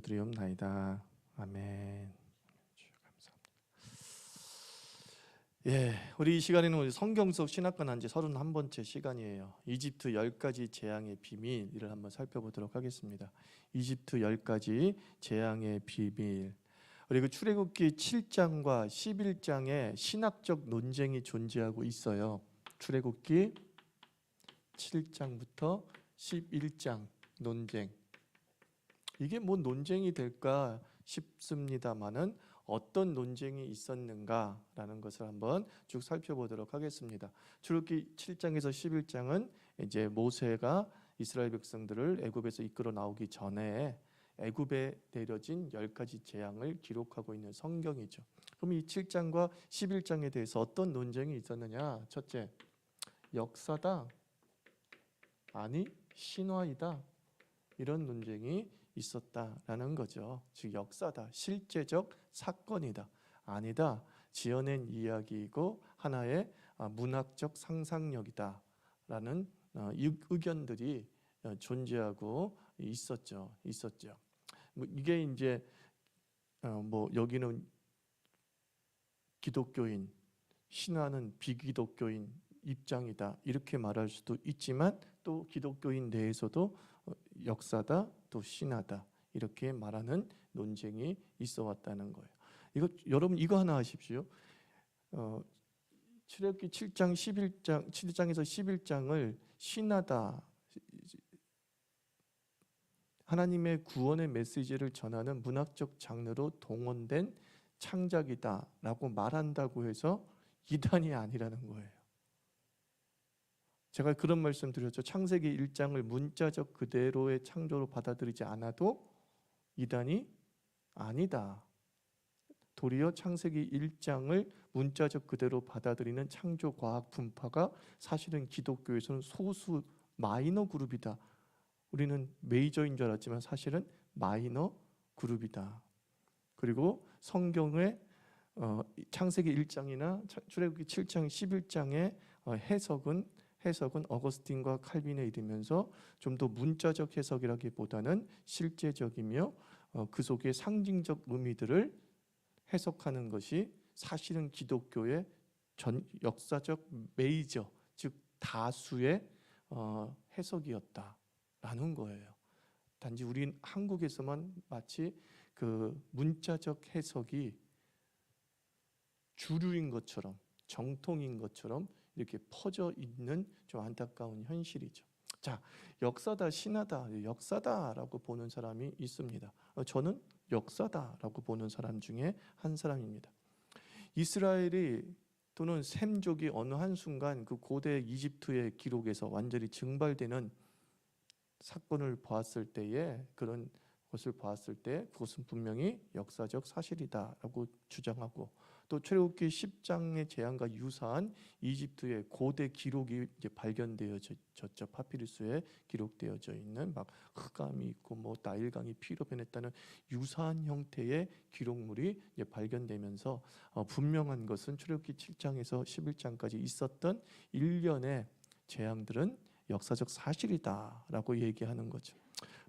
드리옵나이다. 아멘. 주 감사합니다. 예, 우리 이 시간에는 우리 성경 속 신학관 한지 31번째 시간이에요. 이집트 10가지 재앙의 비밀을 한번 살펴보도록 하겠습니다. 이집트 10가지 재앙의 비밀. 그리고 출애굽기 7장과 11장에 신학적 논쟁이 존재하고 있어요. 출애굽기 7장부터 11장 논쟁. 이게 뭐 논쟁이 될까 싶습니다만은 어떤 논쟁이 있었는가라는 것을 한번 쭉 살펴보도록 하겠습니다. 출애굽기 7장에서 11장은 이제 모세가 이스라엘 백성들을 애굽에서 이끌어 나오기 전에 애굽에 내려진 10가지 재앙을 기록하고 있는 성경이죠. 그럼 이 7장과 11장에 대해서 어떤 논쟁이 있었느냐? 첫째, 역사다. 아니, 신화이다. 이런 논쟁이 있었다라는 거죠. 즉 역사다, 실제적 사건이다, 아니다, 지어낸 이야기이고 하나의 문학적 상상력이다라는 의견들이 존재하고 있었죠. 뭐 이게 이제 뭐 여기는 기독교인, 신화는 비기독교인 입장이다 이렇게 말할 수도 있지만 또 기독교인 내에서도 역사다 또 신화다 이렇게 말하는 논쟁이 있어 왔다는 거예요. 이거 여러분 이거 하나 아십시오. 출애굽기 7장 11장 7장에서 11장을 신화다, 하나님의 구원의 메시지를 전하는 문학적 장르로 동원된 창작이다라고 말한다고 해서 이단이 아니라는 거예요. 제가 그런 말씀 드렸죠. 창세기 1장을 문자적 그대로의 창조로 받아들이지 않아도 이단이 아니다. 도리어 창세기 1장을 문자적 그대로 받아들이는 창조과학 분파가 사실은 기독교에서는 소수 마이너 그룹이다. 우리는 메이저인 줄 알았지만 사실은 마이너 그룹이다. 그리고 성경의 창세기 1장이나 출애굽기 7장 11장의 해석은 어거스틴과 칼빈에 이르면서 좀 더 문자적 해석이라기보다는 실제적이며 그 속에 상징적 의미들을 해석하는 것이 사실은 기독교의 역사적 메이저, 즉 다수의 해석이었다라는 거예요. 단지 우린 한국에서만 마치 그 문자적 해석이 주류인 것처럼, 정통인 것처럼 이렇게 퍼져 있는 좀 안타까운 현실이죠. 자, 역사다, 신화다, 역사다라고 보는 사람이 있습니다. 저는 역사다라고 보는 사람 중에 한 사람입니다. 이스라엘이 또는 셈족이 어느 한순간 그 고대 이집트의 기록에서 완전히 증발되는 사건을 보았을 때에, 그런 것을 보았을 때 그것은 분명히 역사적 사실이다라고 주장하고, 또 출애굽기 10장의 재앙과 유사한 이집트의 고대 기록이 이제 발견되어졌죠. 파피루스에 기록되어져 있는 막 흑암이 있고 뭐 나일강이 피로 변했다는 유사한 형태의 기록물이 이제 발견되면서 분명한 것은 출애굽기 7장에서 11장까지 있었던 일련의 재앙들은 역사적 사실이다라고 얘기하는 거죠.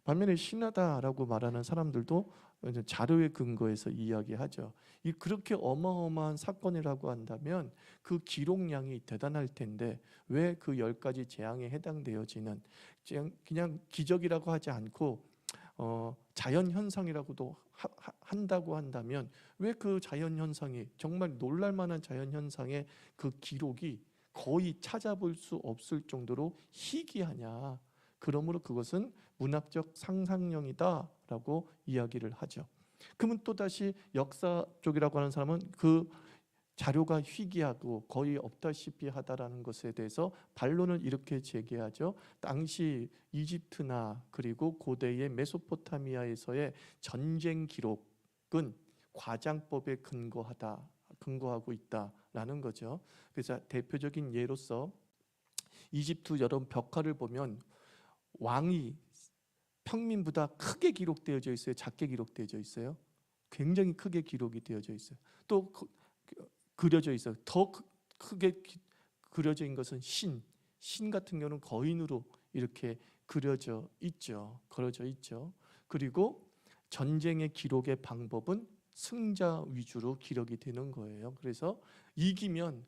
반면에 신화다라고 말하는 사람들도 자료에 근거해서 이야기하죠. 그렇게 어마어마한 사건이라고 한다면 그 기록량이 대단할 텐데 왜 그 10가지 재앙에 해당되어지는, 그냥 기적이라고 하지 않고 자연현상이라고도 한다고 한다면 왜 그 자연현상이, 정말 놀랄만한 자연현상의 그 기록이 거의 찾아볼 수 없을 정도로 희귀하냐. 그러므로 그것은 문학적 상상력이다라고 이야기를 하죠. 그러면 또다시 역사 쪽이라고 하는 사람은 그 자료가 희귀하고 거의 없다시피 하다라는 것에 대해서 반론을 이렇게 제기하죠. 당시 이집트나 그리고 고대의 메소포타미아에서의 전쟁 기록은 과장법에 근거하고 있다라는 거죠. 그래서 대표적인 예로서 이집트 여러 벽화를 보면 왕이 평민보다 크게 기록되어져 있어요? 작게 기록되어져 있어요? 굉장히 크게 기록이 되어져 있어요. 또 그려져 있어요. 더 크게 그려져 있는 것은 신 같은 경우는 거인으로 이렇게 그려져 있죠. 그리고 전쟁의 기록의 방법은 승자 위주로 기록이 되는 거예요. 그래서 이기면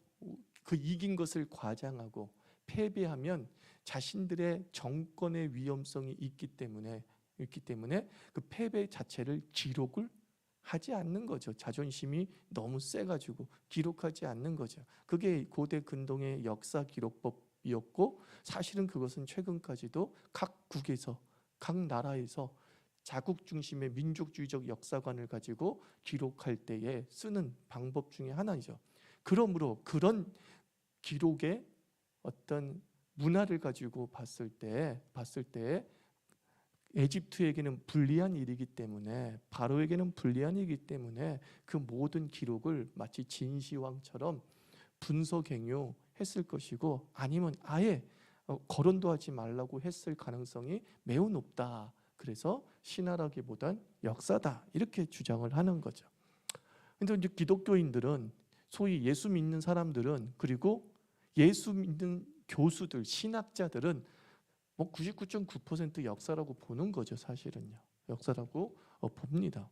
그 이긴 것을 과장하고 패배하면 자신들의 정권의 위험성이 있기 때문에 그 패배 자체를 기록을 하지 않는 거죠. 자존심이 너무 세가지고 기록하지 않는 거죠. 그게 고대 근동의 역사 기록법이었고, 사실은 그것은 최근까지도 각 국에서, 각 나라에서 자국 중심의 민족주의적 역사관을 가지고 기록할 때에 쓰는 방법 중에 하나이죠. 그러므로 그런 기록의 어떤 문화를 가지고 봤을 때 에집트에게는 불리한 일이기 때문에, 바로에게는 불리한 일이기 때문에 그 모든 기록을 마치 진시황처럼 분석행유했을 것이고, 아니면 아예 거론도 하지 말라고 했을 가능성이 매우 높다. 그래서 신화라기보단 역사다, 이렇게 주장을 하는 거죠. 근데 이제 기독교인들은, 소위 예수 믿는 사람들은, 그리고 예수 믿는 교수들, 신학자들은 뭐 99.9% 역사라고 보는 거죠. 사실은요, 역사라고 봅니다.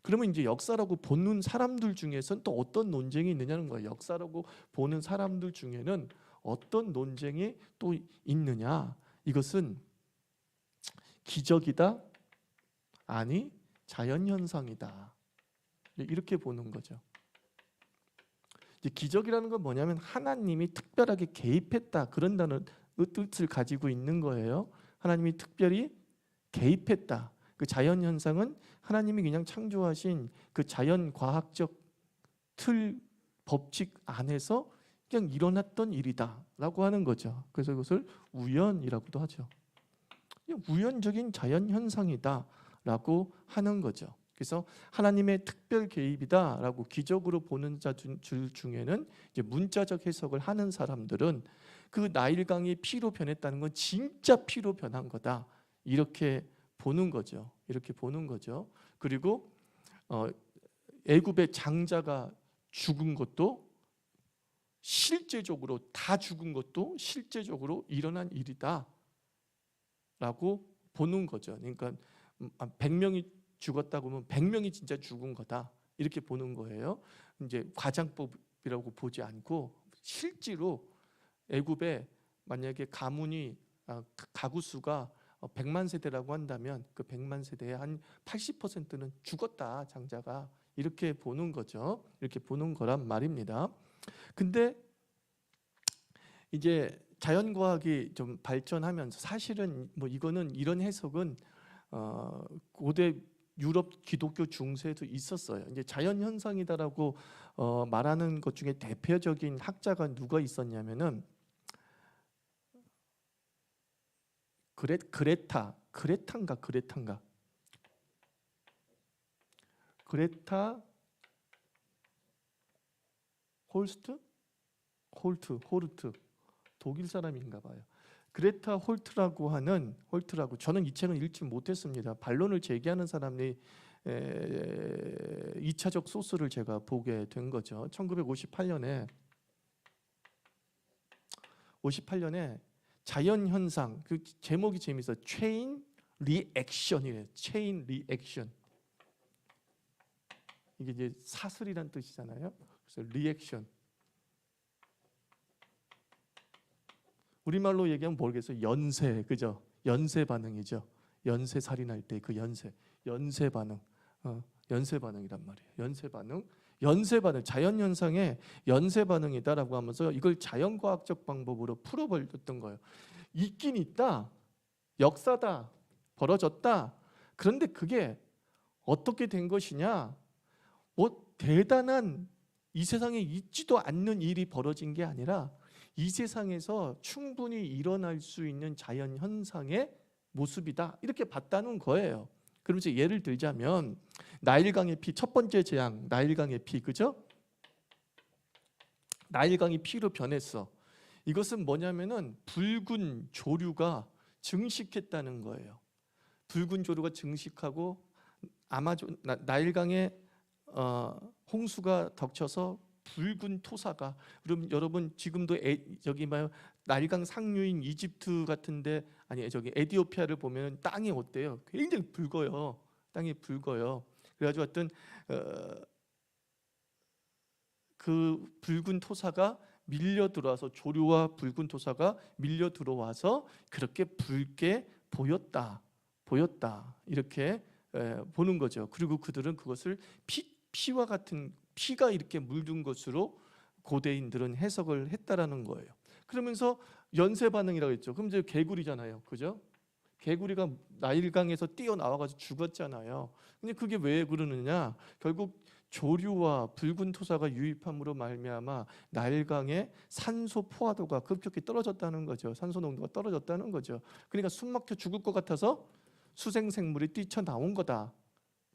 그러면 이제 역사라고 보는 사람들 중에서는 또 어떤 논쟁이 있느냐는 거예요. 역사라고 보는 사람들 중에는 어떤 논쟁이 또 있느냐? 이것은 기적이다, 아니 자연현상이다, 이렇게 보는 거죠. 이제 기적이라는 건 뭐냐면 하나님이 특별하게 개입했다, 그런다는 뜻을 가지고 있는 거예요. 하나님이 특별히 개입했다. 그 자연현상은 하나님이 그냥 창조하신 그 자연과학적 틀, 법칙 안에서 그냥 일어났던 일이다 라고 하는 거죠. 그래서 이것을 우연이라고도 하죠. 우연적인 자연현상이다 라고 하는 거죠. 그래서 하나님의 특별 개입이다 라고 기적으로 보는 자들 중에는, 이제 문자적 해석을 하는 사람들은 그 나일강이 피로 변했다는 건 진짜 피로 변한 거다, 이렇게 보는 거죠. 그리고 애굽의 장자가 죽은 것도 실제적으로, 다 죽은 것도 실제적으로 일어난 일이다 라고 보는 거죠. 그러니까 100명이 죽었다고 하면 100명이 진짜 죽은 거다, 이렇게 보는 거예요. 이제 과장법이라고 보지 않고 실제로 애굽에 만약에 가구 수가 100만 세대라고 한다면 그 100만 세대의 한 80%는 죽었다, 장자가, 이렇게 보는 거죠. 이렇게 보는 거란 말입니다. 근데 이제 자연과학이 좀 발전하면서, 사실은 뭐 이거는, 이런 해석은 고대 유럽 기독교 중세에도 있었어요. 이제 자연현상이다라고 말하는 것 중에 대표적인 학자가 누가 있었냐면은 그레타 홀트, 독일 사람인가 봐요. 그레타 홀트라고, 저는 이 책은 읽지 못했습니다. 반론을 제기하는 사람이 2차적 소스를 제가 보게 된 거죠. 1958년에 자연현상, 그 제목이 재밌어요. 체인 리액션이래요. 체인 리액션. 이게 이제 사슬이란 뜻이잖아요. 그래서 리액션. 우리말로 얘기하면 모르겠어요. 연쇄, 그죠? 연쇄 반응이죠. 연쇄 살인할 때 그 연쇄 반응. 연쇄 반응이란 말이에요. 연쇄 반응, 자연현상의 연쇄 반응이다라고 하면서 이걸 자연과학적 방법으로 풀어버렸던 거예요. 있긴 있다, 역사다, 벌어졌다. 그런데 그게 어떻게 된 것이냐? 뭐 대단한, 이 세상에 있지도 않는 일이 벌어진 게 아니라 이 세상에서 충분히 일어날 수 있는 자연현상의 모습이다, 이렇게 봤다는 거예요. 그럼 이제 예를 들자면 나일강의 피, 첫 번째 재앙, 나일강의 피, 그죠? 나일강이 피로 변했어. 이것은 뭐냐면은 붉은 조류가 증식했다는 거예요. 붉은 조류가 증식하고 나일강에 홍수가 덮쳐서 붉은 토사가, 그럼 여러분 지금도 나일강 상류인 이집트 같은데, 아니 저기 에티오피아를 보면 땅이 어때요? 굉장히 붉어요. 땅이 붉어요. 그래가지고 어떤 그 붉은 토사가 밀려 들어와서, 조류와 붉은 토사가 밀려 들어와서 그렇게 붉게 보였다 이렇게 보는 거죠. 그리고 그들은 그것을 피와 같은, 피가 이렇게 물든 것으로 고대인들은 해석을 했다라는 거예요. 그러면서 연쇄 반응이라고 했죠. 그럼 이제 개구리잖아요, 그죠? 개구리가 나일강에서 뛰어나와가지고 죽었잖아요. 근데 그게 왜 그러느냐? 결국 조류와 붉은 토사가 유입함으로 말미암아 나일강의 산소 포화도가 급격히 떨어졌다는 거죠. 산소 농도가 떨어졌다는 거죠. 그러니까 숨막혀 죽을 것 같아서 수생생물이 뛰쳐나온 거다.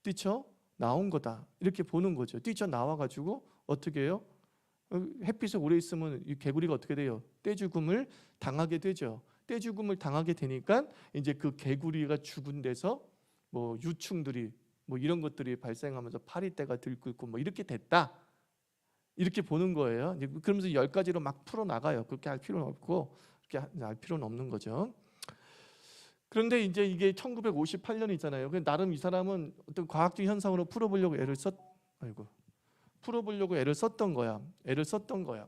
뛰쳐나온 거다. 이렇게 보는 거죠. 뛰쳐나와가지고 어떻게 해요? 햇빛에 오래 있으면 이 개구리가 어떻게 돼요? 떼죽음을 당하게 되죠. 떼죽음을 당하게 되니까 이제 그 개구리가 죽은 데서 뭐 유충들이 뭐 이런 것들이 발생하면서 파리떼가 들끓고 뭐 이렇게 됐다, 이렇게 보는 거예요. 이제 그러면서 10가지로 막 풀어 나가요. 그렇게 할 필요는 없고, 그렇게 할 필요는 없는 거죠. 그런데 이제 이게 1958년이잖아요. 나름 이 사람은 어떤 과학적 현상으로 풀어보려고 애를 썼던 거야.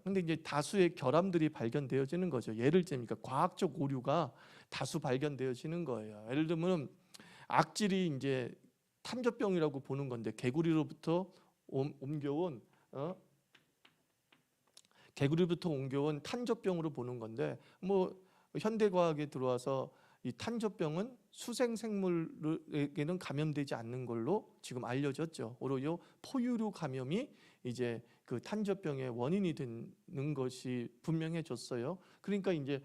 근데 이제 다수의 결함들이 발견되어지는 거죠. 예를 들면 과학적 오류가 다수 발견되어지는 거예요. 예를 들면 악질이 이제 탄저병이라고 보는 건데, 개구리로부터 옮겨온 탄저병으로 보는 건데, 뭐 현대 과학에 들어와서 이 탄저병은 수생생물에게는 감염되지 않는 걸로 지금 알려졌죠. 오히려 포유류 감염이 이제 그 탄저병의 원인이 되는 것이 분명해졌어요. 그러니까 이제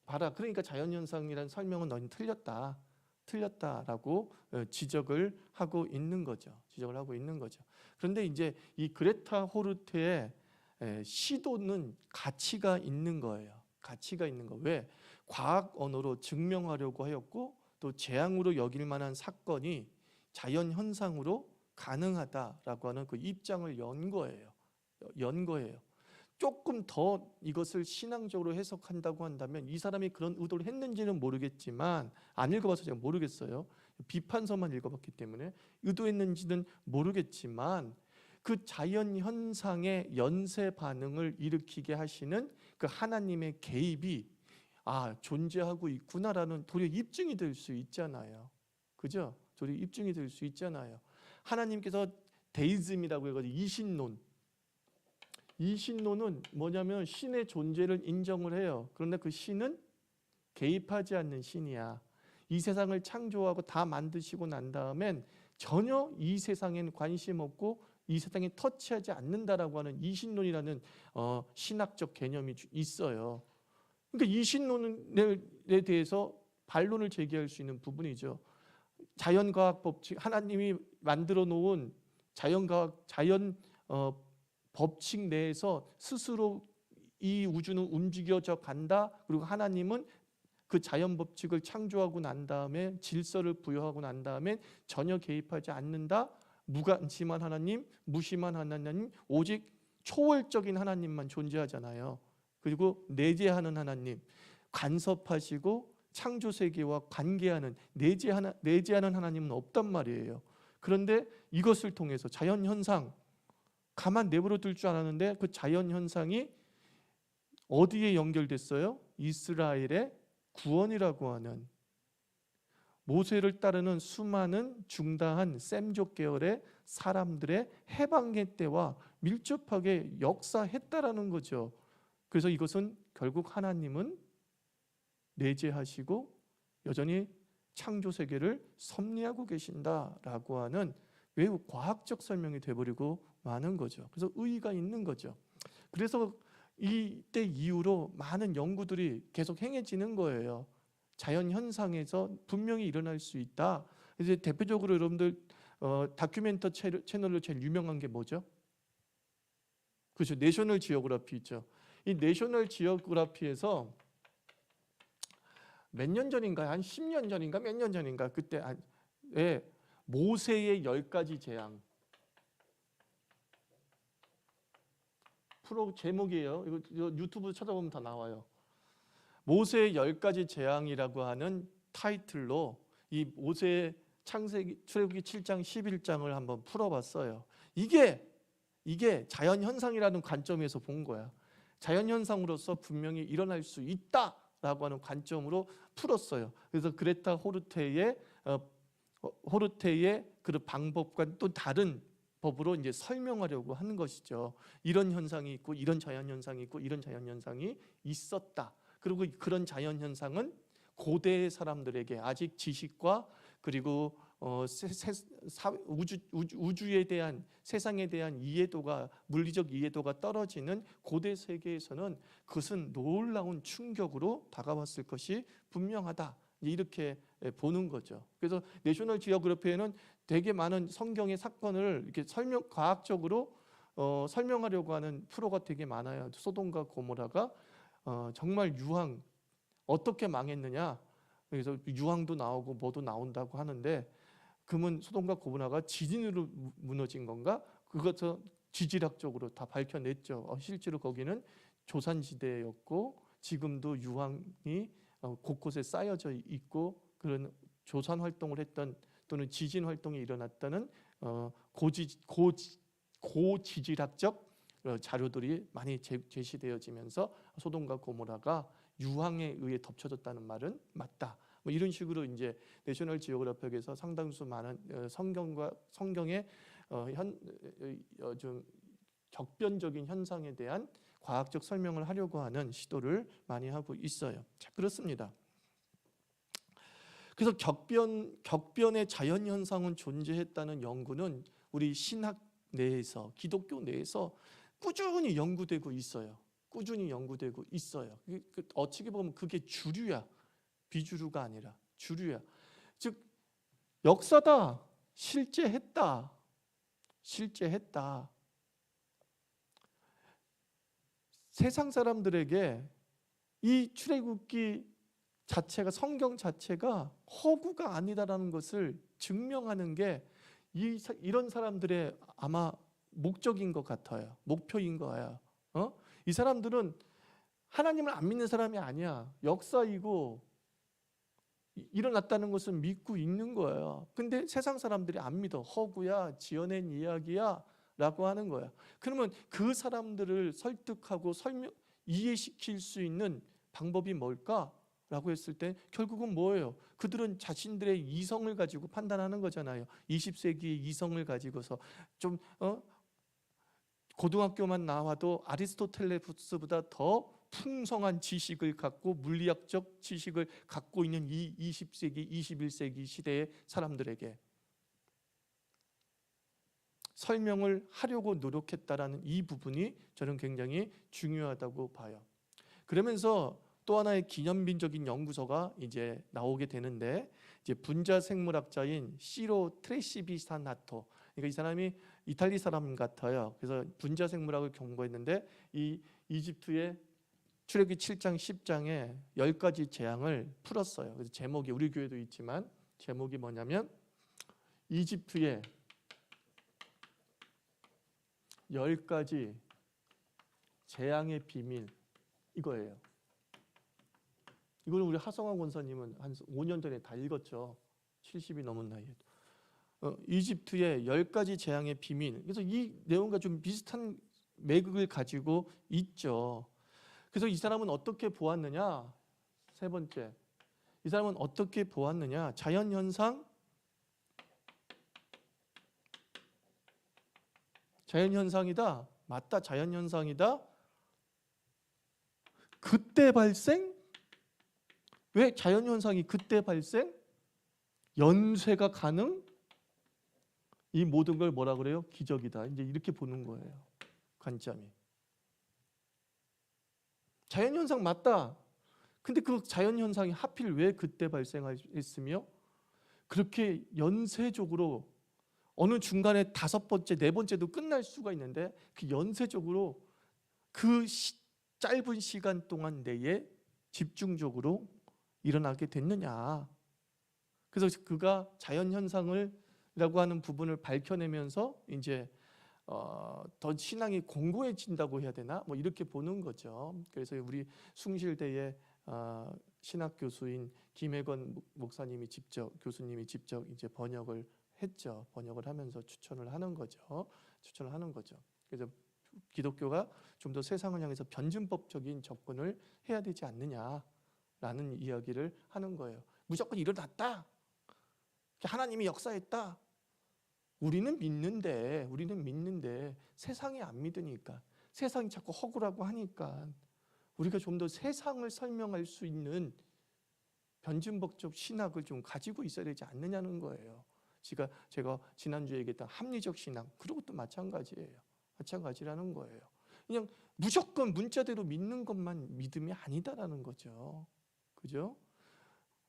봐라. 그러니까 자연현상이라는 설명은 너는 틀렸다라고 지적을 하고 있는 거죠. 그런데 이제 이 그레타 호르트의 시도는 가치가 있는 거예요. 왜? 과학 언어로 증명하려고 하였고, 또 재앙으로 여길 만한 사건이 자연 현상으로 가능하다라고 하는 그 입장을 연 거예요. 조금 더 이것을 신앙적으로 해석한다고 한다면, 이 사람이 그런 의도를 했는지는 모르겠지만, 안 읽어봐서 제가 모르겠어요. 비판서만 읽어봤기 때문에 의도했는지는 모르겠지만, 그 자연 현상의 연쇄 반응을 일으키게 하시는 그 하나님의 개입이 존재하고 있구나라는 도리어 입증이 될 수 있잖아요. 그죠? 도리어 입증이 될 수 있잖아요. 하나님께서 데이즘이라고 해가지고 이신론은 뭐냐면 신의 존재를 인정을 해요. 그런데 그 신은 개입하지 않는 신이야. 이 세상을 창조하고 다 만드시고 난 다음엔 전혀 이 세상엔 관심 없고 이 세상에 터치하지 않는다라고 하는 이신론이라는 신학적 개념이 있어요. 그러니까 이신론에 대해서 반론을 제기할 수 있는 부분이죠. 자연과학 법칙, 하나님이 만들어 놓은 자연 법칙 내에서 스스로 이 우주는 움직여져 간다. 그리고 하나님은 그 자연 법칙을 창조하고 난 다음에 질서를 부여하고 난 다음에 전혀 개입하지 않는다. 무관심한 하나님, 무심한 하나님, 오직 초월적인 하나님만 존재하잖아요. 그리고 내재하는 하나님, 간섭하시고 창조 세계와 관계하는 내재하는 하나님은 없단 말이에요. 그런데 이것을 통해서 자연 현상, 가만 내버려 둘 줄 알았는데 그 자연 현상이 어디에 연결됐어요? 이스라엘의 구원이라고 하는, 모세를 따르는 수많은 중다한 셈족 계열의 사람들의 해방의 때와 밀접하게 역사했다라는 거죠. 그래서 이것은 결국 하나님은 내재하시고 여전히 창조 세계를 섭리하고 계신다라고 하는 매우 과학적 설명이 돼버리고 마는 거죠. 그래서 의의가 있는 거죠. 그래서 이때 이후로 많은 연구들이 계속 행해지는 거예요. 자연 현상에서 분명히 일어날 수 있다. 이제 대표적으로 여러분들 다큐멘터 채널로 제일 유명한 게 뭐죠? 그렇죠. 내셔널 지오그래피 있죠. 이 내셔널 지오그래피에서 몇 년 전인가, 한 10년 전인가 몇 년 전인가, 그때 모세의 10가지 재앙 프로 제목이에요. 이거 유튜브 찾아보면 다 나와요. 모세의 10가지 재앙이라고 하는 타이틀로 이 모세의 출애굽기 7장 11장을 한번 풀어봤어요. 이게 자연현상이라는 관점에서 본 거야. 자연현상으로서 분명히 일어날 수 있다라고 하는 관점으로 풀었어요. 그래서 그레타 호르테의 그 방법과 또 다른 법으로 이제 설명하려고 하는 것이죠. 이런 현상이 있고 이런 자연현상이 있고 이런 자연현상이 있었다. 그리고 그런 자연현상은 고대 사람들에게 아직 지식과 그리고 우주에 대한 세상에 대한 이해도가 물리적 이해도가 떨어지는 고대 세계에서는 그것은 놀라운 충격으로 다가왔을 것이 분명하다. 이렇게 보는 거죠. 그래서 내셔널 지오그래피에는 되게 많은 성경의 사건을 이렇게 과학적으로 설명하려고 하는 프로가 되게 많아요. 소돔과 고모라가 정말 유황 어떻게 망했느냐. 그래서 유황도 나오고 뭐도 나온다고 하는데 그러면 소돔과 고모라가 지진으로 무너진 건가? 그것도 지질학적으로 다 밝혀냈죠. 실제로 거기는 조산지대였고 지금도 유황이 곳곳에 쌓여져 있고 그런 조산 활동을 했던 또는 지진 활동이 일어났다는 고지질학적 자료들이 많이 제시되어지면서 소돔과 고모라가 유황에 의해 덮쳐졌다는 말은 맞다. 뭐 이런 식으로 이제 내셔널 지오그래픽에서 상당수 많은 성경의 좀 격변적인 현상에 대한 과학적 설명을 하려고 하는 시도를 많이 하고 있어요. 자, 그렇습니다. 그래서 격변의 자연 현상은 존재했다는 연구는 우리 신학 내에서 기독교 내에서 꾸준히 연구되고 있어요. 꾸준히 연구되고 있어요. 어떻게 보면 그게 주류야. 비주류가 아니라 주류야. 즉 역사다. 실제했다. 세상 사람들에게 이 출애굽기 자체가 성경 자체가 허구가 아니다라는 것을 증명하는 게 이런 사람들의 아마 목적인 것 같아요. 목표인 거예요. 이 사람들은 하나님을 안 믿는 사람이 아니야. 역사이고 일어났다는 것은 믿고 있는 거예요. 근데 세상 사람들이 안 믿어. 허구야, 지어낸 이야기야 라고 하는 거야. 그러면 그 사람들을 설득하고 이해시킬 수 있는 방법이 뭘까? 라고 했을 때 결국은 뭐예요? 그들은 자신들의 이성을 가지고 판단하는 거잖아요. 20세기의 이성을 가지고서 좀 고등학교만 나와도 아리스토텔레스보다 더 풍성한 지식을 갖고 물리학적 지식을 갖고 있는 이 20세기, 21세기 시대의 사람들에게 설명을 하려고 노력했다라는 이 부분이 저는 굉장히 중요하다고 봐요. 그러면서 또 하나의 기념비적인 연구소가 이제 나오게 되는데 이제 분자생물학자인 시로 트레시비사나토. 그러니까 이 사람이 이탈리 사람 같아요. 그래서 분자생물학을 공부했는데 이 이집트의 출애굽기 7장 10장에 10가지 재앙을 풀었어요. 그래서 제목이 우리 교회도 있지만 제목이 뭐냐면 이집트의 10가지 재앙의 비밀 이거예요. 이걸 우리 하성환 권사님은 한 5년 전에 다 읽었죠. 70이 넘은 나이에도. 이집트의 10가지 재앙의 비밀. 그래서 이 내용과 좀 비슷한 맥을 가지고 있죠. 그래서 이 사람은 어떻게 보았느냐? 세 번째. 이 사람은 어떻게 보았느냐? 자연현상. 자연현상이다. 맞다. 자연현상이다. 그때 발생? 왜 자연현상이 그때 발생? 연쇄가 가능? 이 모든 걸 뭐라 그래요? 기적이다. 이제 이렇게 보는 거예요. 관점이. 자연현상 맞다. 근데 그 자연현상이 하필 왜 그때 발생했으며 그렇게 연쇄적으로 어느 중간에 5번째, 4번째도 끝날 수가 있는데 그 연쇄적으로 그 짧은 시간 동안 내에 집중적으로 일어나게 됐느냐. 그래서 그가 자연현상이라고 하는 부분을 밝혀내면서 이제 더 신앙이 공고해진다고 해야 되나? 뭐 이렇게 보는 거죠. 그래서 우리 숭실대에 신학 교수인 김혜건 목사님이 교수님이 직접 이제 번역을 했죠. 번역을 하면서 추천을 하는 거죠. 그래서 기독교가 좀 더 세상을 향해서 변증법적인 접근을 해야 되지 않느냐라는 이야기를 하는 거예요. 무조건 일어났다. 하나님이 역사했다. 우리는 믿는데 세상이 안 믿으니까, 세상이 자꾸 허구라고 하니까 우리가 좀 더 세상을 설명할 수 있는 변증법적 신학을 좀 가지고 있어야 되지 않느냐는 거예요. 제가 지난주에 얘기했던 합리적 신앙, 그런 것도 마찬가지라는 거예요. 그냥 무조건 문자대로 믿는 것만 믿음이 아니다라는 거죠. 그죠?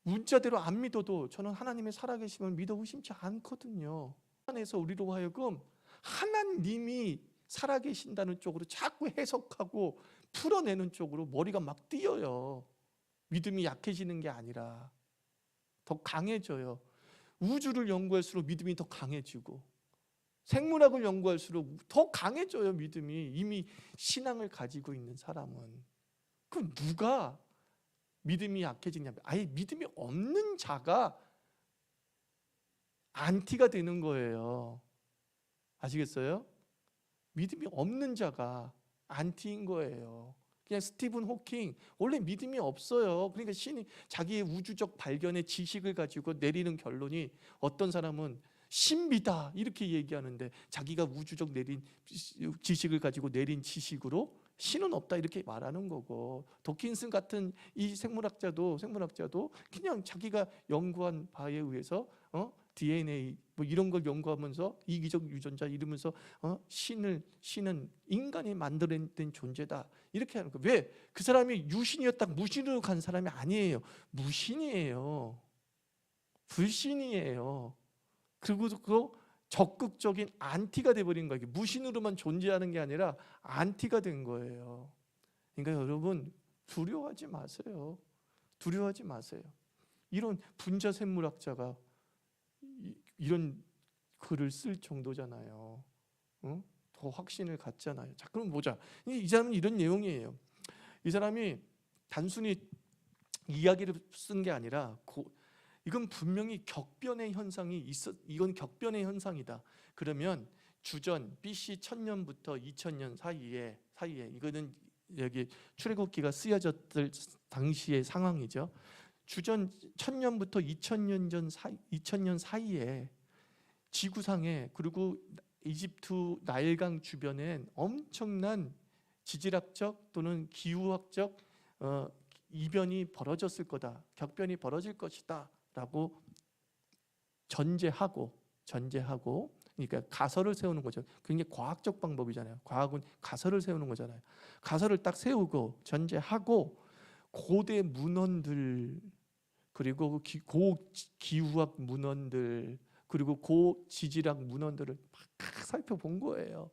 문자대로 안 믿어도 저는 하나님의 살아계심을 믿어 의심치 않거든요. 안에서 우리로 하여금 하나님이 살아계신다는 쪽으로 자꾸 해석하고 풀어내는 쪽으로 머리가 막 뛰어요. 믿음이 약해지는 게 아니라 더 강해져요. 우주를 연구할수록 믿음이 더 강해지고, 생물학을 연구할수록 더 강해져요. 믿음이. 이미 신앙을 가지고 있는 사람은. 그럼 누가 믿음이 약해지냐면 아예 믿음이 없는 자가 안티가 되는 거예요. 아시겠어요? 믿음이 없는 자가 안티인 거예요. 그냥 스티븐 호킹, 원래 믿음이 없어요. 그러니까 신이 자기의 우주적 발견의 지식을 가지고 내리는 결론이, 어떤 사람은 신비다 이렇게 얘기하는데 자기가 우주적 지식을 가지고 내린 지식으로 신은 없다 이렇게 말하는 거고, 도킨슨 같은 이 생물학자도 그냥 자기가 연구한 바에 의해서 DNA 뭐 이런 걸 연구하면서 이기적 유전자 이러면서 신은 인간이 만들어낸 존재다 이렇게 하는 거예요. 왜? 그 사람이 유신이었다 무신으로 간 사람이 아니에요. 무신이에요. 불신이에요. 그리고 그 적극적인 안티가 돼버린 거예요. 무신으로만 존재하는 게 아니라 안티가 된 거예요. 그러니까 여러분 두려워하지 마세요. 이런 분자생물학자가 이런 글을 쓸 정도잖아요. 더 확신을 갖잖아요. 자, 그럼 보자. 이 사람은 이런 내용이에요. 이 사람이 단순히 이야기를 쓴 게 아니라 이건 분명히 격변의 현상이 이건 격변의 현상이다. 그러면 주전 BC 1000년부터 2000년 사이에 이거는 여기 출애굽기가 쓰여졌을 당시의 상황이죠. 주전 1000년부터 2000년 사이에 지구상에, 그리고 이집트 나일강 주변엔 엄청난 지질학적 또는 기후학적 이변이 벌어졌을 거다. 격변이 벌어질 것이다 라고 전제하고 그러니까 가설을 세우는 거죠. 굉장히 과학적 방법이잖아요. 과학은 가설을 세우는 거잖아요. 가설을 딱 세우고 전제하고 고대 문헌들, 그리고 고기후학 문헌들, 그리고 고지질학 문헌들을 막 살펴본 거예요.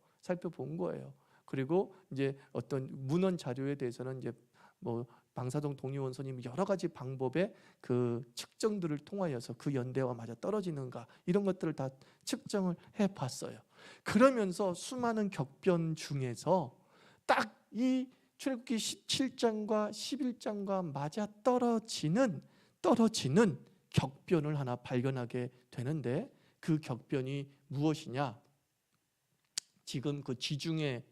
그리고 이제 어떤 문헌 자료에 대해서는 이제 뭐 방사동 동위원소님 여러 가지 방법의 그 측정들을 통하여서 그 연대와 맞아 떨어지는가 이런 것들을 다 측정을 해봤어요. 그러면서 수많은 격변 중에서 딱 이 출애굽기 17장과 11장과 맞아 떨어지는 격변을 하나 발견하게 되는데, 그 격변이 무엇이냐? 지금 그 지중해에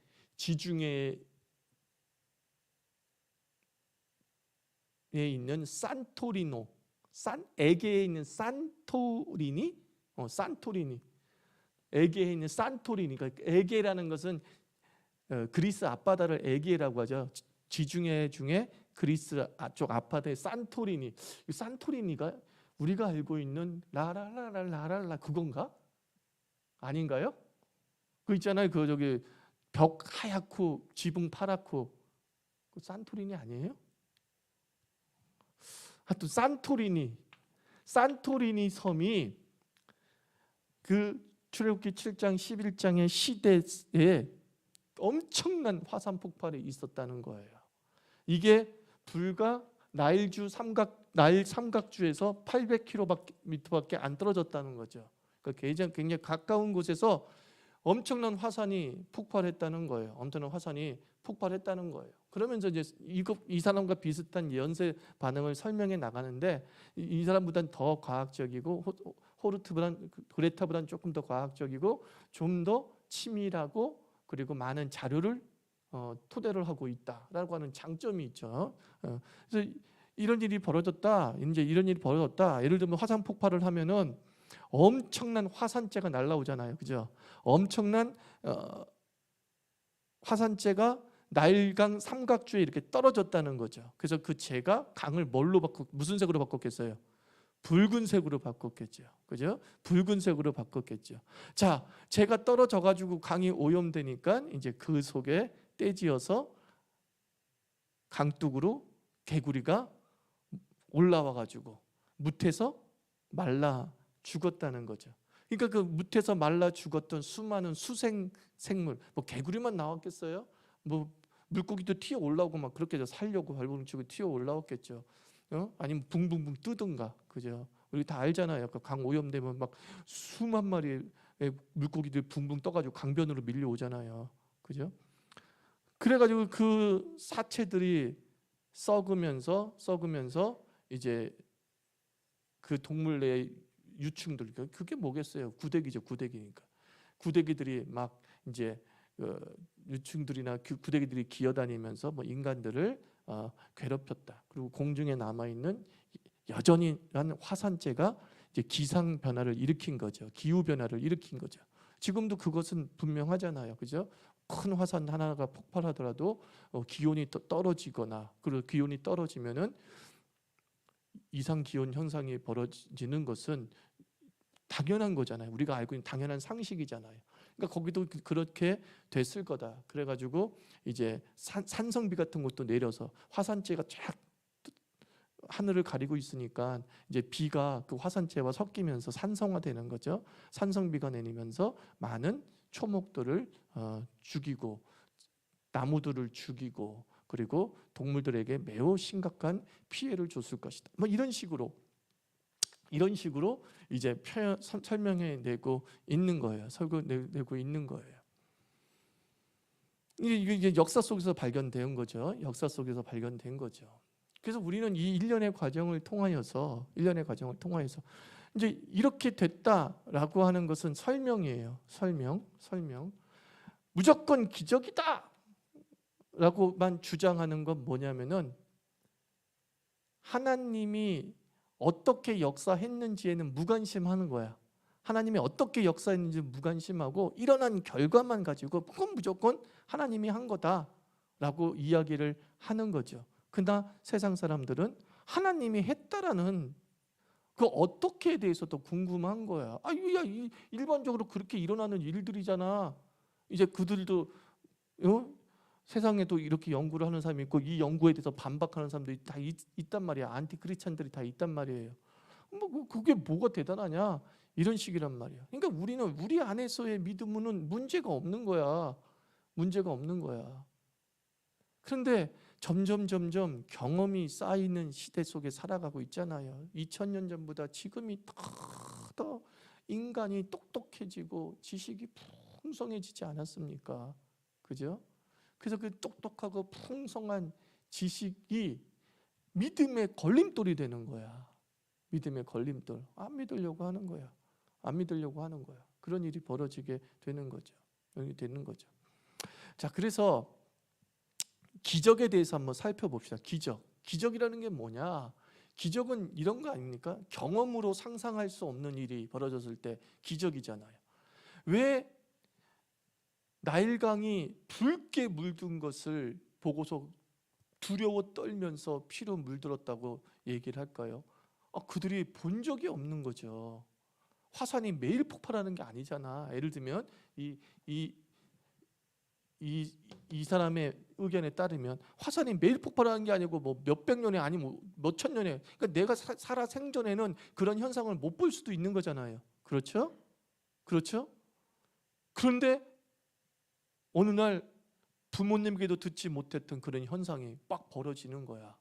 있는 에게에 있는 에게에 있는 산토리니, 그러니까 에게라는 것은 그리스 앞바다를 에게라고 하죠. 지중해 중에 그리스 쪽 앞바다의 산토리니. 이 산토리니가 우리가 알고 있는 라라라라라라 그건가? 아닌가요? 그 있잖아요. 그 저기 벽 하얗고 지붕 파랗고 그 산토리니 아니에요? 하여튼 산토리니 섬이 그 출애굽기 7장 11장의 시대에 엄청난 화산 폭발이 있었다는 거예요. 이게 불과 나일 삼각주에서 800km밖에 안 떨어졌다는 거죠. 그러니까 굉장히 가까운 곳에서 엄청난 화산이 폭발했다는 거예요. 엄청난 화산이 폭발했다는 거예요. 그러면서 이제 이 사람과 비슷한 연쇄 반응을 설명해 나가는데 이 사람보다는 더 과학적이고 그레타보다는 조금 더 과학적이고 좀 더 치밀하고 그리고 많은 자료를 토대를 하고 있다라고 하는 장점이 있죠. 그래서 이런 일이 벌어졌다. 이제 이런 일이 벌어졌다. 예를 들면 화산 폭발을 하면은 엄청난 화산재가 날라오잖아요. 그죠? 엄청난 화산재가 나일강 삼각주에 이렇게 떨어졌다는 거죠. 그래서 그 재가 강을 무슨 색으로 바꿨겠어요? 붉은색으로 바꿨겠죠. 그죠? 붉은색으로 바꿨겠죠. 자, 재가 떨어져 가지고 강이 오염되니까 이제 그 속에 떼지어서 강둑으로 개구리가 올라와 가지고 뭇에서 말라 죽었다는 거죠. 그러니까 그 뭇에서 말라 죽었던 수많은 수생 생물, 뭐 개구리만 나왔겠어요? 뭐 물고기도 튀어 올라오고 막 그렇게 살려고 발버둥치고 튀어 올라왔겠죠. 아니면 붕붕붕 뜨든가, 그죠? 우리 다 알잖아요. 강 오염되면 막 수만 마리의 물고기들 붕붕 떠가지고 강변으로 밀려오잖아요. 그죠? 그래가지고 그 사체들이 썩으면서 이제 그 동물 내 유충들, 그게 뭐겠어요? 구데기죠, 구데기니까. 구데기들이 막 이제 유충들이나 구데기들이 기어다니면서 뭐 인간들을 괴롭혔다. 그리고 공중에 남아 있는 여전히 한 화산재가 이제 기상 변화를 일으킨 거죠. 기후 변화를 일으킨 거죠. 지금도 그것은 분명하잖아요. 그죠? 큰 화산 하나가 폭발하더라도 기온이 떨어지거나 그리고 기온이 떨어지면은 이상 기온 현상이 벌어지는 것은 당연한 거잖아요. 우리가 알고 있는 당연한 상식이잖아요. 그러니까 거기도 그렇게 됐을 거다. 그래가지고 이제 산성비 같은 것도 내려서 화산재가 쫙 하늘을 가리고 있으니까 이제 비가 그 화산재와 섞이면서 산성화되는 거죠. 산성비가 내리면서 많은 초목들을 죽이고 나무들을 죽이고 그리고 동물들에게 매우 심각한 피해를 줬을 것이다. 뭐 이런 식으로 이제 설명해 내고 있는 거예요. 설명내고 있는 거예요. 이게 역사 속에서 발견된 거죠. 역사 속에서 발견된 거죠. 그래서 우리는 이 일련의 과정을 통하여서 이제 이렇게 됐다라고 하는 것은 설명이에요. 설명. 무조건 기적이다! 라고만 주장하는 건 뭐냐면은 하나님이 어떻게 역사했는지에는 무관심하는 거야. 하나님이 어떻게 역사했는지 무관심하고 일어난 결과만 가지고 그건 무조건 하나님이 한 거다라고 이야기를 하는 거죠. 그러나 세상 사람들은 하나님이 했다라는 그 어떻게에 대해서도 궁금한 거야. 일반적으로 그렇게 일어나는 일들이잖아. 이제 그들도 세상에도 이렇게 연구를 하는 사람이 있고 이 연구에 대해서 반박하는 사람들이 다 있단 말이야. 안티 크리스찬들이 다 있단 말이에요. 뭐 그게 뭐가 대단하냐 이런 식이란 말이야. 그러니까 우리는 우리 안에서의 믿음은 문제가 없는 거야. 그런데 점점 경험이 쌓이는 시대 속에 살아가고 있잖아요. 2000년 전보다 지금이 더 인간이 똑똑해지고 지식이 풍성해지지 않았습니까? 그죠? 그래서 그 똑똑하고 풍성한 지식이 믿음의 걸림돌이 되는 거야. 믿음의 걸림돌. 안 믿으려고 하는 거야. 그런 일이 벌어지게 되는 거죠. 자, 그래서 기적에 대해서 한번 살펴봅시다. 기적이라는 게 뭐냐? 기적은 이런 거 아닙니까? 경험으로 상상할 수 없는 일이 벌어졌을 때 기적이잖아요. 왜 나일강이 붉게 물든 것을 보고서 두려워 떨면서 피로 물들었다고 얘기를 할까요? 그들이 본 적이 없는 거죠. 화산이 매일 폭발하는 게 아니잖아. 예를 들면 이 사람의 의견에 따르면 화산이 매일 폭발하는 게 아니고 뭐 몇백 년에 아니면 몇천 년에, 그러니까 내가 살아 생전에는 그런 현상을 못 볼 수도 있는 거잖아요. 그렇죠? 그런데 어느 날 부모님에게도 듣지 못했던 그런 현상이 빡 벌어지는 거야.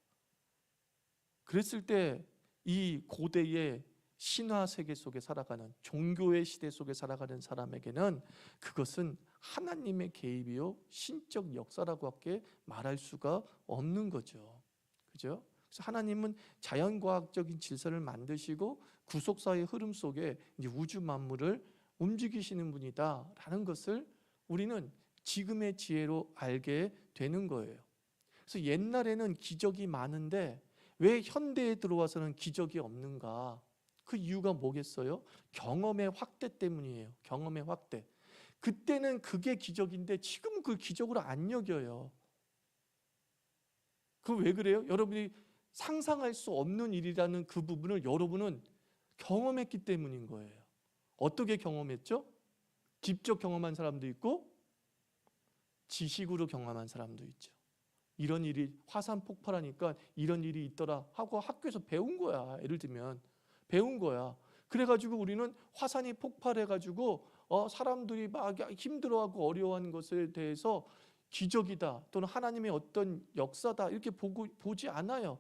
그랬을 때 이 고대의 신화 세계 속에 살아가는, 종교의 시대 속에 살아가는 사람에게는 그것은 하나님의 개입이요 신적 역사라고 밖에 말할 수가 없는 거죠. 그죠? 그래서 하나님은 자연과학적인 질서를 만드시고 구속사의 흐름 속에 이제 우주 만물을 움직이시는 분이다라는 것을 우리는 지금의 지혜로 알게 되는 거예요. 그래서 옛날에는 기적이 많은데 왜 현대에 들어와서는 기적이 없는가? 그 이유가 뭐겠어요? 경험의 확대 때문이에요. 경험의 확대. 그때는 그게 기적인데 지금은 그걸 기적으로 안 여겨요. 그 왜 그래요? 여러분이 상상할 수 없는 일이라는 그 부분을 여러분은 경험했기 때문인 거예요. 어떻게 경험했죠? 직접 경험한 사람도 있고 지식으로 경험한 사람도 있죠. 이런 일이, 화산 폭발하니까 이런 일이 있더라 하고 학교에서 배운 거야. 예를 들면 배운 거야. 그래가지고 우리는 화산이 폭발해가지고 사람들이 막 힘들어하고 어려워하는 것에 대해서 기적이다 또는 하나님의 어떤 역사다 이렇게 보지 않아요.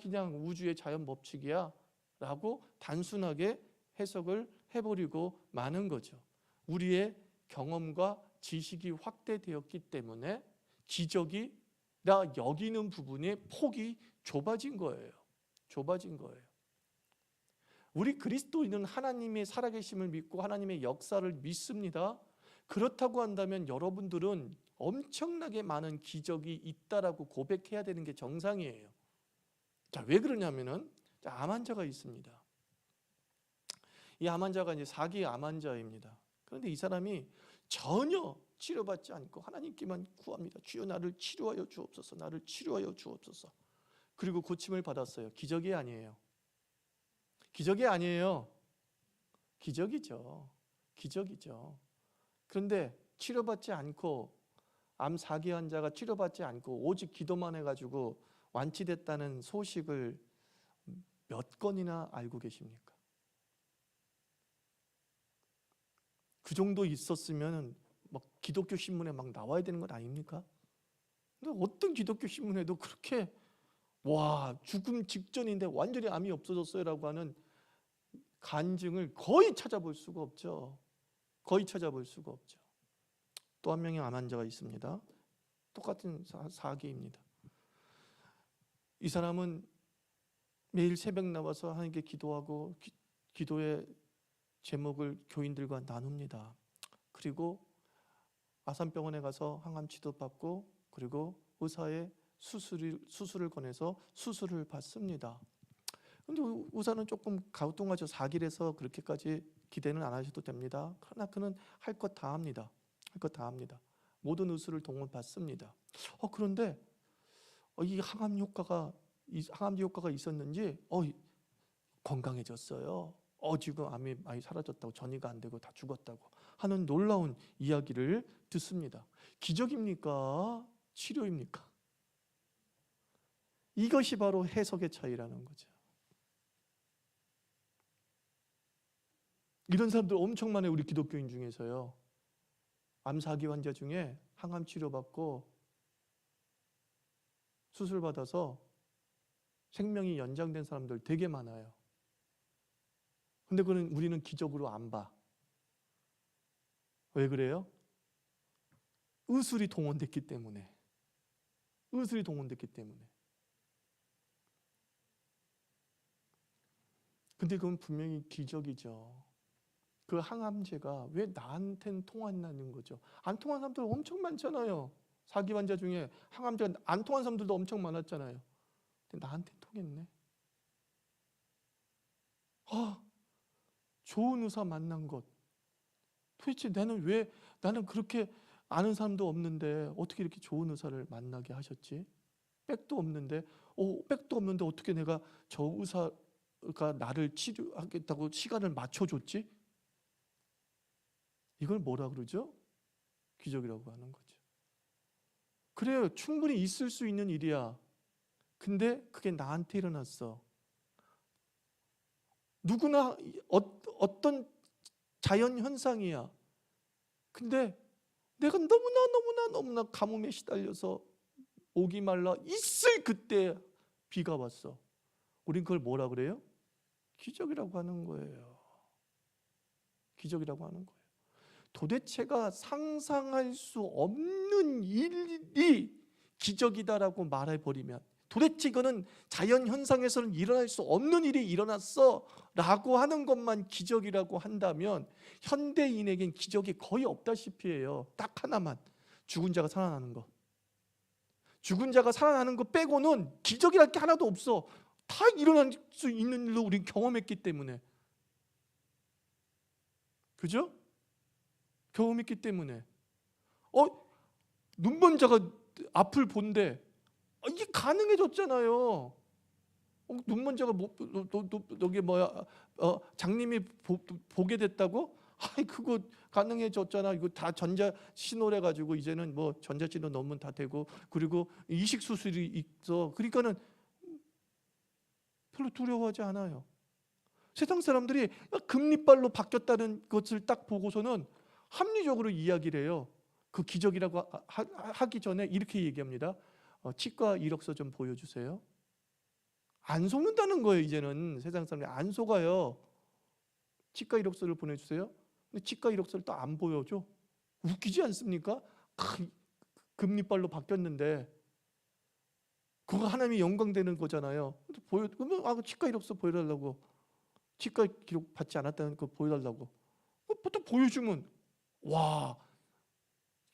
그냥 우주의 자연 법칙이야 라고 단순하게 해석을 해버리고 마는 거죠. 우리의 경험과 지식이 확대되었기 때문에 기적이라 여기는 부분의 폭이 좁아진 거예요. 좁아진 거예요. 우리 그리스도인은 하나님의 살아계심을 믿고 하나님의 역사를 믿습니다. 그렇다고 한다면 여러분들은 엄청나게 많은 기적이 있다라고 고백해야 되는 게 정상이에요. 자, 왜 그러냐면은 암 환자가 있습니다. 이 암 환자가 이제 4기 암 환자입니다. 그런데 이 사람이 전혀 치료받지 않고 하나님께만 구합니다. 주여 나를 치료하여 주옵소서. 나를 치료하여 주옵소서. 그리고 고침을 받았어요. 기적이 아니에요. 기적이 아니에요. 기적이죠. 기적이죠. 그런데 치료받지 않고 암 4기 환자가 치료받지 않고 오직 기도만 해가지고 완치됐다는 소식을 몇 건이나 알고 계십니까? 그 정도 있었으면 막 기독교 신문에 막 나와야 되는 건 아닙니까? 근데 어떤 기독교 신문에도 그렇게 죽음 직전인데 완전히 암이 없어졌어요 라고 하는 간증을 거의 찾아볼 수가 없죠. 거의 찾아볼 수가 없죠. 또 한 명의 암 환자가 있습니다. 똑같은 4기입니다. 이 사람은 매일 새벽 나와서 하나님께 기도하고 기도의 제목을 교인들과 나눕니다. 그리고 아산병원에 가서 항암 치료받고 그리고 의사의 수술을 권해서 수술을 받습니다. 근데 의사는 조금 가우뚱하죠. 4기라서 그렇게까지 기대는 안 하셔도 됩니다. 그러나 그는 할 것 다 합니다. 할 것 다 합니다. 모든 의술을 동원받습니다. 그런데 이 항암 효과가 있었는지 건강해졌어요. 지금 암이 많이 사라졌다고, 전이가 안 되고 다 죽었다고 하는 놀라운 이야기를 듣습니다. 기적입니까? 치료입니까? 이것이 바로 해석의 차이라는 거죠. 이런 사람들 엄청 많아요. 우리 기독교인 중에서요. 암 4기 환자 중에 항암 치료받고 수술받아서 생명이 연장된 사람들 되게 많아요. 근데 그건 우리는 기적으로 안 봐. 왜 그래요? 의술이 동원됐기 때문에. 의술이 동원됐기 때문에. 근데 그건 분명히 기적이죠. 그 항암제가 왜 나한테는 통한다는 거죠. 안 통한 사람들 엄청 많잖아요. 4기 환자 중에 항암제가 안 통한 사람들도 엄청 많았잖아요. 근데 나한테는 통했네. 좋은 의사 만난 것. 도대체 나는 그렇게 아는 사람도 없는데 어떻게 이렇게 좋은 의사를 만나게 하셨지? 백도 없는데 어떻게 내가 저 의사가 나를 치료하겠다고 시간을 맞춰줬지? 이걸 뭐라 그러죠? 기적이라고 하는 거죠. 그래요. 충분히 있을 수 있는 일이야. 근데 그게 나한테 일어났어. 누구나 어떤 자연 현상이야. 근데 내가 너무나 가뭄에 시달려서 목이 말라 있을 그때 비가 왔어. 우린 그걸 뭐라 그래요? 기적이라고 하는 거예요. 기적이라고 하는 거예요. 도대체가 상상할 수 없는 일이 기적이다라고 말해버리면, 도대체 이거는 자연현상에서는 일어날 수 없는 일이 일어났어 라고 하는 것만 기적이라고 한다면 현대인에겐 기적이 거의 없다시피 해요. 딱 하나만, 죽은 자가 살아나는 거. 죽은 자가 살아나는 거 빼고는 기적이랄 게 하나도 없어. 다 일어날 수 있는 일로 우리는 경험했기 때문에. 그죠? 경험했기 때문에. 눈먼 자가 앞을 본대. 이게 가능해졌잖아요. 눈먼 자가 여기 장님이 보게 됐다고? 아이, 그거 가능해졌잖아. 이거 다 전자 신호래 가지고 이제는 뭐 전자 신호 넣으면 다 되고, 그리고 이식 수술이 있어. 그러니까는 별로 두려워하지 않아요. 세상 사람들이 금리빨로 바뀌었다는 것을 딱 보고서는 합리적으로 이야기를 해요. 그 기적이라고 하기 전에 이렇게 얘기합니다. 치과 이력서 좀 보여주세요. 안 속는다는 거예요. 이제는 세상 사람들이 안 속아요. 치과 이력서를 보내주세요. 근데 치과 이력서를 또 안 보여줘. 웃기지 않습니까? 금리빨로 바뀌었는데 그거 하나님이 영광되는 거잖아요. 그러면 치과 이력서 보여달라고. 치과 기록 받지 않았다는 거 보여달라고. 또 보여주면 와,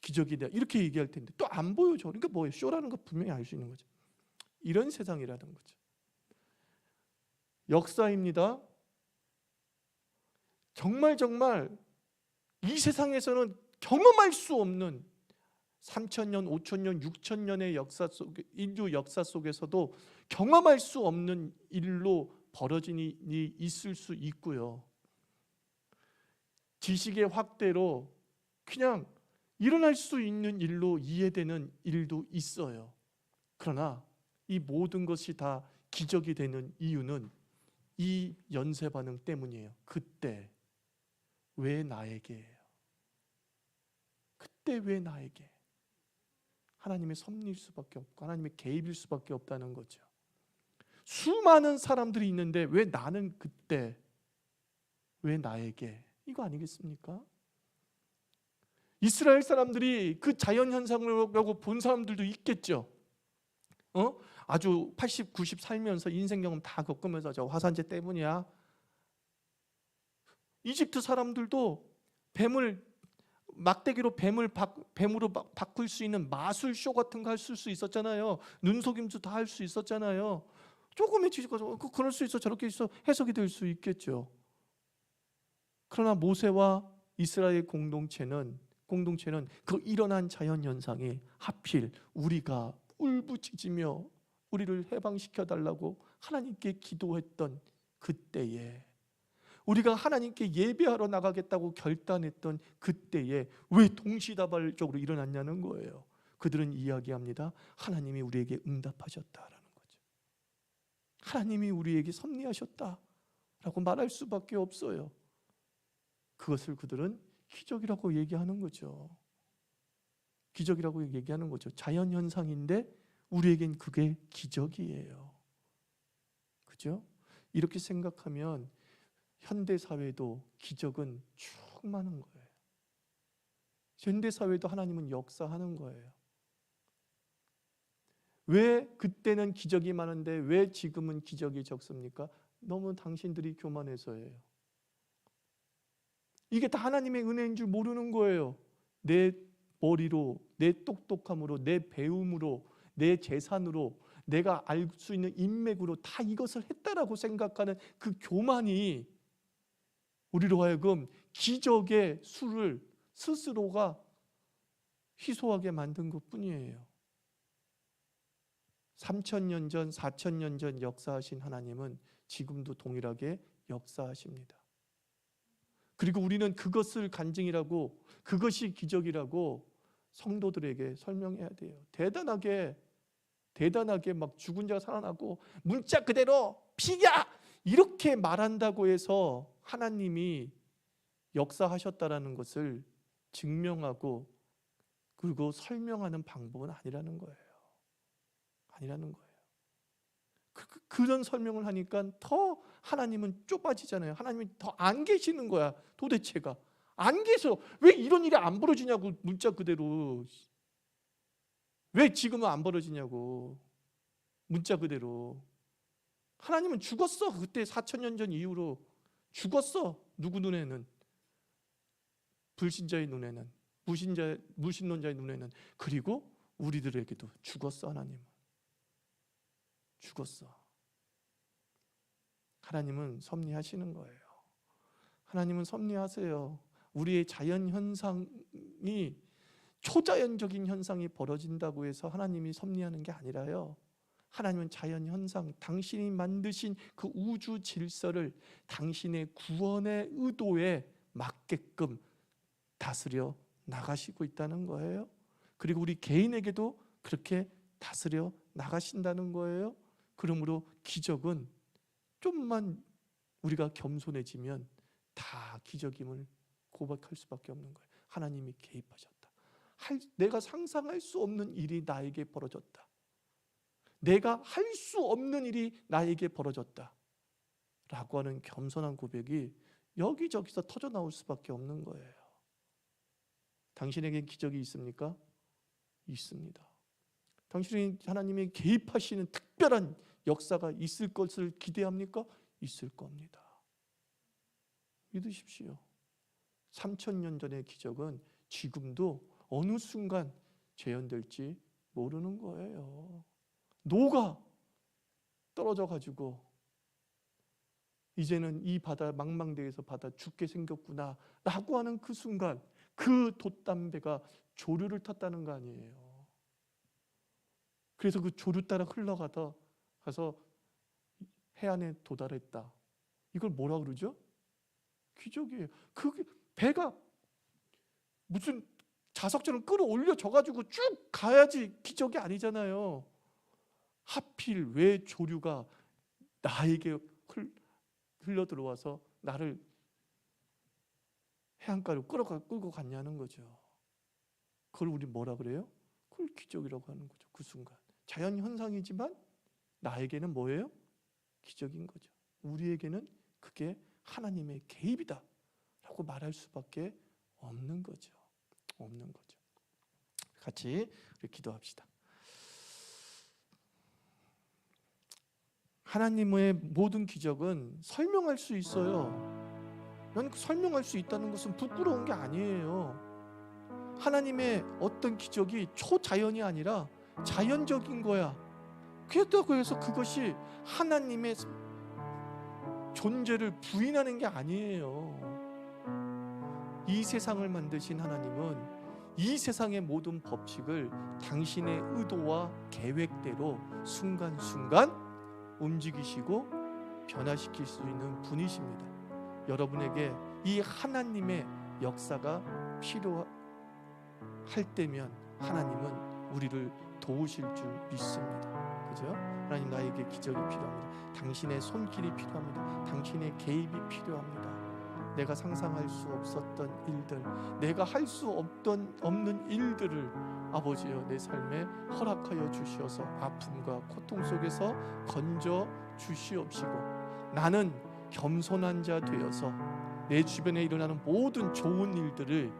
기적이다 이렇게 얘기할 텐데 또 안 보여줘. 그러니까 뭐예요? 쇼라는 거 분명히 알 수 있는 거죠. 이런 세상이라는 거죠. 역사입니다. 정말 이 세상에서는 경험할 수 없는 3,000년, 5,000년, 6,000년의 역사 속에, 인류 역사 속에서도 경험할 수 없는 일로 벌어진 일이 있을 수 있고요. 지식의 확대로 그냥 일어날 수 있는 일로 이해되는 일도 있어요. 그러나 이 모든 것이 다 기적이 되는 이유는 이 연쇄 반응 때문이에요. 그때 왜 나에게예요? 그때 왜 나에게? 하나님의 섭리일 수밖에 없고 하나님의 개입일 수밖에 없다는 거죠. 수많은 사람들이 있는데 왜 나는 그때, 왜 나에게? 이거 아니겠습니까? 이스라엘 사람들이 그 자연현상이라고 본 사람들도 있겠죠. 아주 80, 90 살면서 인생 경험 다 겪으면서 저 화산재 때문이야. 이집트 사람들도 막대기로 뱀으로 바꿀 수 있는 마술쇼 같은 거 할 수 있었잖아요. 눈속임수 다 할 수 있었잖아요. 조금의 지식 가지고 그럴 수 있어, 저렇게 있어, 해석이 될 수 있겠죠. 그러나 모세와 이스라엘 공동체는 그 일어난 자연현상이 하필 우리가 울부짖으며 우리를 해방시켜 달라고 하나님께 기도했던 그때에, 우리가 하나님께 예배하러 나가겠다고 결단했던 그때에 왜 동시다발적으로 일어났냐는 거예요. 그들은 이야기합니다. 하나님이 우리에게 응답하셨다라는 거죠. 하나님이 우리에게 섭리하셨다라고 말할 수밖에 없어요. 그것을 그들은 기적이라고 얘기하는 거죠. 기적이라고 얘기하는 거죠. 자연현상인데 우리에겐 그게 기적이에요. 그죠? 이렇게 생각하면 현대사회도 기적은 충만한 거예요. 현대사회도 하나님은 역사하는 거예요. 왜 그때는 기적이 많은데 왜 지금은 기적이 적습니까? 너무 당신들이 교만해서예요. 이게 다 하나님의 은혜인 줄 모르는 거예요. 내 머리로, 내 똑똑함으로, 내 배움으로, 내 재산으로, 내가 알 수 있는 인맥으로 다 이것을 했다라고 생각하는 그 교만이 우리로 하여금 기적의 수를 스스로가 희소하게 만든 것뿐이에요. 3,000년 전, 4,000년 전 역사하신 하나님은 지금도 동일하게 역사하십니다. 그리고 우리는 그것을 간증이라고, 그것이 기적이라고 성도들에게 설명해야 돼요. 대단하게 막 죽은 자가 살아나고 문자 그대로 피야! 이렇게 말한다고 해서 하나님이 역사하셨다라는 것을 증명하고 그리고 설명하는 방법은 아니라는 거예요. 그런 설명을 하니까 더 하나님은 좁아지잖아요. 하나님이 더 안 계시는 거야. 도대체가 안 계셔. 왜 이런 일이 안 벌어지냐고. 문자 그대로 왜 지금은 안 벌어지냐고. 문자 그대로 하나님은 죽었어. 그때 4,000년 전 이후로 죽었어. 누구 눈에는, 불신자의 눈에는, 무신론자의 눈에는. 그리고 우리들에게도 죽었어. 하나님은 죽었어. 하나님은 섭리하시는 거예요. 하나님은 섭리하세요. 우리의 자연 현상이 초자연적인 현상이 벌어진다고 해서 하나님이 섭리하는 게 아니라요. 하나님은 자연 현상, 당신이 만드신 그 우주 질서를 당신의 구원의 의도에 맞게끔 다스려 나가시고 있다는 거예요. 그리고 우리 개인에게도 그렇게 다스려 나가신다는 거예요. 그러므로 기적은 좀만 우리가 겸손해지면 다 기적임을 고백할 수밖에 없는 거예요. 하나님이 개입하셨다. 내가 상상할 수 없는 일이 나에게 벌어졌다. 내가 할 수 없는 일이 나에게 벌어졌다 라고 하는 겸손한 고백이 여기저기서 터져 나올 수밖에 없는 거예요. 당신에게 기적이 있습니까? 있습니다. 당신이 하나님이 개입하시는 특별한 역사가 있을 것을 기대합니까? 있을 겁니다. 믿으십시오. 3,000년 전의 기적은 지금도 어느 순간 재현될지 모르는 거예요. 노가 떨어져 가지고 이제는 이 바다, 망망대해에서 바다 죽게 생겼구나 라고 하는 그 순간 그 돛담배가 조류를 탔다는 거 아니에요. 그래서 그 조류 따라 흘러가서 해안에 도달했다. 이걸 뭐라 그러죠? 기적이에요. 그 배가 무슨 자석처럼 끌어올려져 가지고 쭉 가야지 기적이 아니잖아요. 하필 왜 조류가 나에게 흘러 들어와서 나를 해안가로 끌고 갔냐는 거죠. 그걸 우리 뭐라 그래요? 그걸 기적이라고 하는 거죠. 그 순간 자연 현상이지만 나에게는 뭐예요? 기적인 거죠. 우리에게는 그게 하나님의 개입이다 라고 말할 수밖에 없는 거죠. 없는 거죠. 같이 우리 기도합시다. 하나님의 모든 기적은 설명할 수 있어요. 설명할 수 있다는 것은 부끄러운 게 아니에요. 하나님의 어떤 기적이 초자연이 아니라 자연적인 거야. 그렇다고 해서 그것이 하나님의 존재를 부인하는 게 아니에요. 이 세상을 만드신 하나님은 이 세상의 모든 법칙을 당신의 의도와 계획대로 순간순간 움직이시고 변화시킬 수 있는 분이십니다. 여러분에게 이 하나님의 역사가 필요할 때면 하나님은 우리를 도우실 줄 믿습니다. 그죠? 하나님, 나에게 기적이 필요합니다. 당신의 손길이 필요합니다. 당신의 개입이 필요합니다. 내가 상상할 수 없었던 일들, 내가 할 수 없는 일들을 아버지여 내 삶에 허락하여 주시어서 아픔과 고통 속에서 건져 주시옵시고, 나는 겸손한 자 되어서 내 주변에 일어나는 모든 좋은 일들을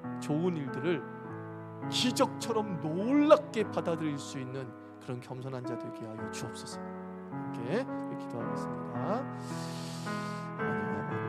기적처럼 놀랍게 받아들일 수 있는 그런 겸손한 자 되게 하여 주옵소서. 함께 기도하겠습니다. 하나님 아버지,